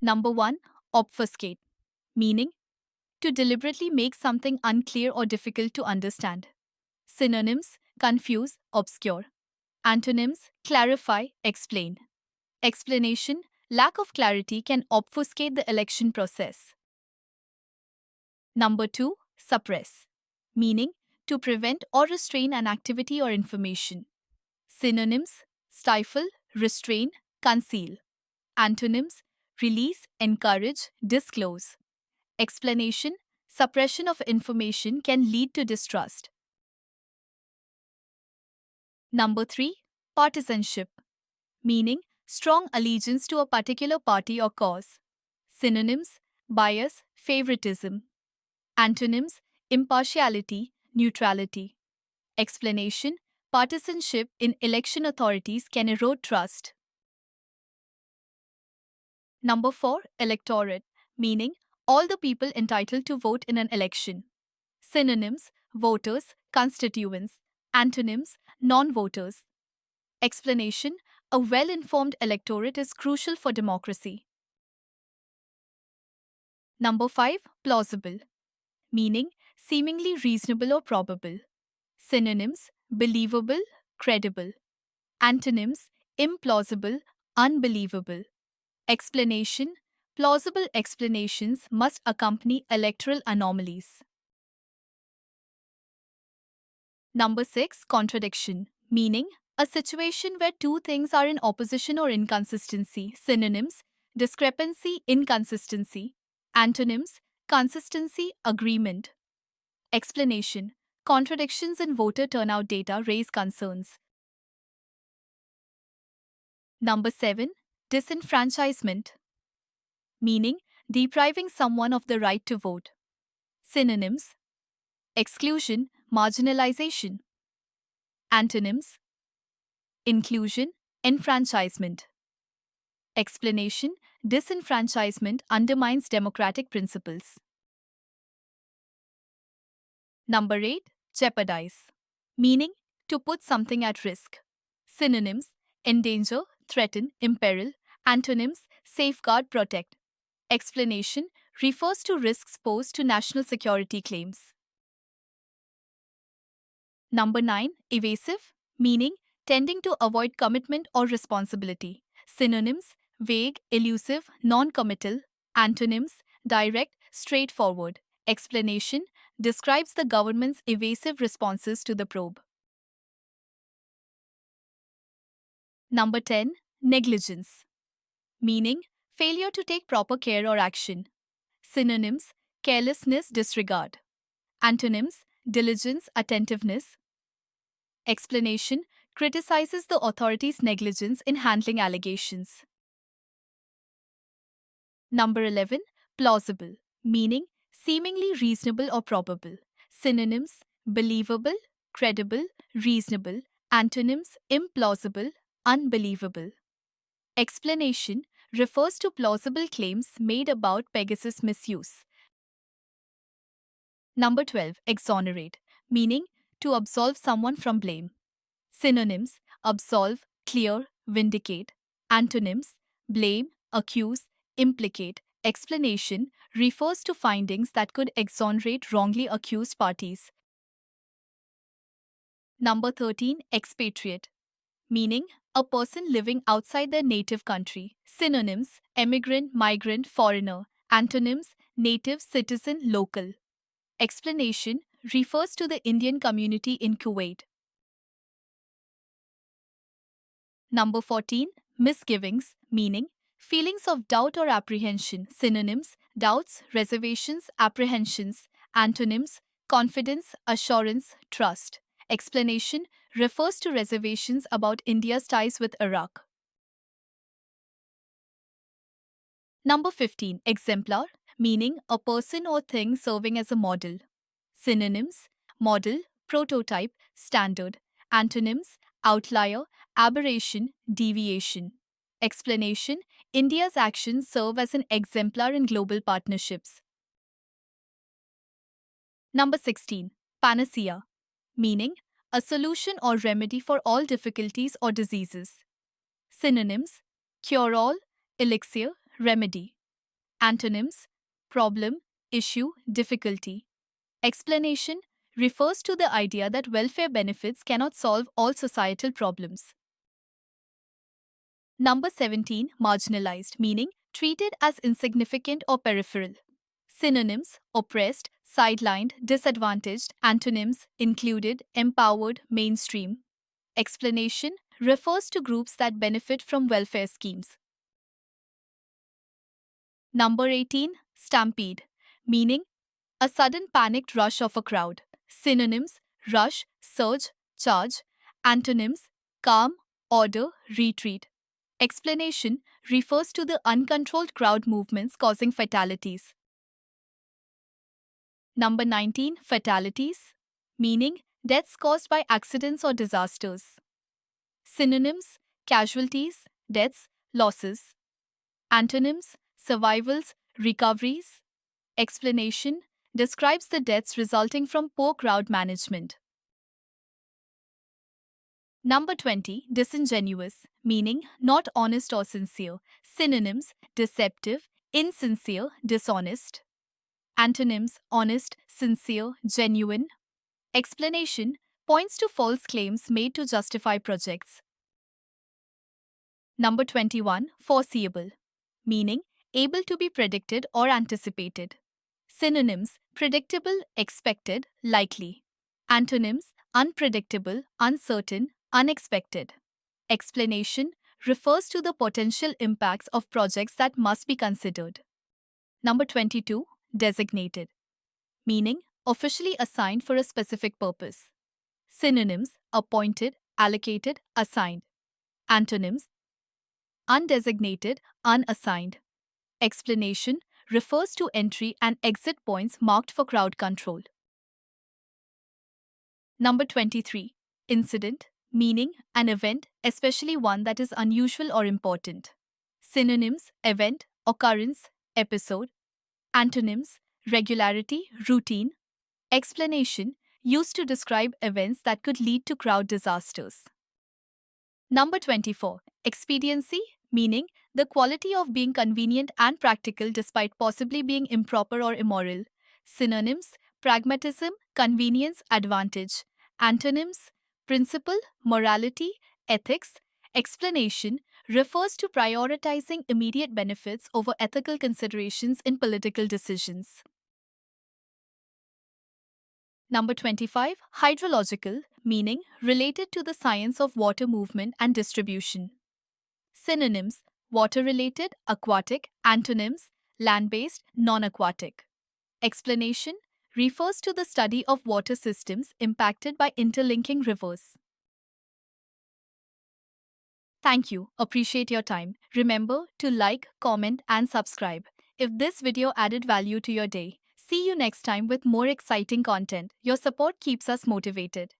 Number 1. Obfuscate, meaning to deliberately make something unclear or difficult to understand. Synonyms: confuse, obscure. Antonyms: clarify, explain. Explanation: lack of clarity can obfuscate the election process. Number 2. Suppress, meaning to prevent or restrain an activity or information. Synonyms: stifle, restrain, conceal. Antonyms: release, encourage, disclose. Explanation: suppression of information can lead to distrust. Number 3. Partisanship, meaning strong allegiance to a particular party or cause. Synonyms: bias, favoritism. Antonyms: impartiality, neutrality. Explanation: partisanship in election authorities can erode trust. Number 4. Electorate, meaning all the people entitled to vote in an election. Synonyms: voters, constituents. Antonyms: non-voters. Explanation: a well-informed electorate is crucial for democracy. Number 5. Plausible, meaning seemingly reasonable or probable. Synonyms: believable, credible. Antonyms: implausible, unbelievable. Explanation: plausible explanations must accompany electoral anomalies. Number 6. Contradiction, meaning a situation where two things are in opposition or inconsistency. Synonyms: discrepancy, inconsistency. Antonyms: consistency, agreement. Explanation: contradictions in voter turnout data raise concerns. Number 7. Disenfranchisement, meaning depriving someone of the right to vote. Synonyms: exclusion, marginalization. Antonyms: inclusion, enfranchisement. Explanation: disenfranchisement undermines democratic principles. Number 8. Jeopardize, meaning to put something at risk. Synonyms: endanger, threaten, imperil. Antonyms: safeguard, protect. Explanation: refers to risks posed to national security claims. Number 9. Evasive, meaning tending to avoid commitment or responsibility. Synonyms: vague, elusive, non-committal. Antonyms: direct, straightforward. Explanation: describes the government's evasive responses to the probe. Number 10. Negligence, meaning failure to take proper care or action. Synonyms: carelessness, disregard. Antonyms: diligence, attentiveness. Explanation: criticizes the authorities' negligence in handling allegations. Number 11. Plausible, meaning seemingly reasonable or probable. Synonyms: believable, credible, reasonable. Antonyms: implausible, unbelievable. Explanation: refers to plausible claims made about Pegasus misuse. Number 12. Exonerate, meaning to absolve someone from blame. Synonyms: absolve, clear, vindicate. Antonyms: blame, accuse, implicate. Explanation: refers to findings that could exonerate wrongly accused parties. Number 13. Expatriate, meaning a person living outside their native country. Synonyms: emigrant, migrant, foreigner. Antonyms: native, citizen, local. Explanation: refers to the Indian community in Kuwait. Number 14. Misgivings, meaning feelings of doubt or apprehension. Synonyms: doubts, reservations, apprehensions. Antonyms: confidence, assurance, trust. Explanation: refers to reservations about India's ties with Iraq. Number 15. Exemplar, meaning a person or thing serving as a model. Synonyms: model, prototype, standard. Antonyms: outlier, aberration, deviation. Explanation: India's actions serve as an exemplar in global partnerships. Number 16. Panacea, meaning a solution or remedy for all difficulties or diseases. Synonyms: cure all, elixir, remedy. Antonyms: problem, issue, difficulty. Explanation: refers to the idea that welfare benefits cannot solve all societal problems. Number 17, marginalized, meaning treated as insignificant or peripheral. Synonyms: oppressed, sidelined, disadvantaged. Antonyms: included, empowered, mainstream. Explanation: refers to groups that benefit from welfare schemes. Number 18, stampede, meaning a sudden panicked rush of a crowd. Synonyms: rush, surge, charge. Antonyms: calm, order, retreat. Explanation: refers to the uncontrolled crowd movements causing fatalities. Number 19, fatalities, meaning deaths caused by accidents or disasters. Synonyms: casualties, deaths, losses. Antonyms: survivals, recoveries. Explanation: describes the deaths resulting from poor crowd management. Number 20, disingenuous, meaning not honest or sincere. Synonyms: deceptive, insincere, dishonest. Antonyms: honest, sincere, genuine. Explanation: points to false claims made to justify projects. Number 21, foreseeable, meaning able to be predicted or anticipated. Synonyms: predictable, expected, likely. Antonyms: unpredictable, uncertain, unexpected. Explanation: refers to the potential impacts of projects that must be considered. Number 22, designated, meaning officially assigned for a specific purpose. Synonyms: appointed, allocated, assigned. Antonyms: undesignated, unassigned. Explanation: refers to entry and exit points marked for crowd control. Number 23, incident, meaning an event, especially one that is unusual or important. Synonyms: event, occurrence, episode. Antonyms: regularity, routine. Explanation: used to describe events that could lead to crowd disasters. Number 24, expediency, meaning the quality of being convenient and practical despite possibly being improper or immoral. Synonyms: pragmatism, convenience, advantage. Antonyms: principle, morality, ethics. Explanation: refers to prioritizing immediate benefits over ethical considerations in political decisions. Number 25, hydrological, meaning related to the science of water movement and distribution. Synonyms: water-related, aquatic. Antonyms: land-based, non-aquatic. Explanation: refers to the study of water systems impacted by interlinking rivers. Thank you. Appreciate your time. Remember to like, comment, and subscribe. If this video added value to your day, see you next time with more exciting content. Your support keeps us motivated.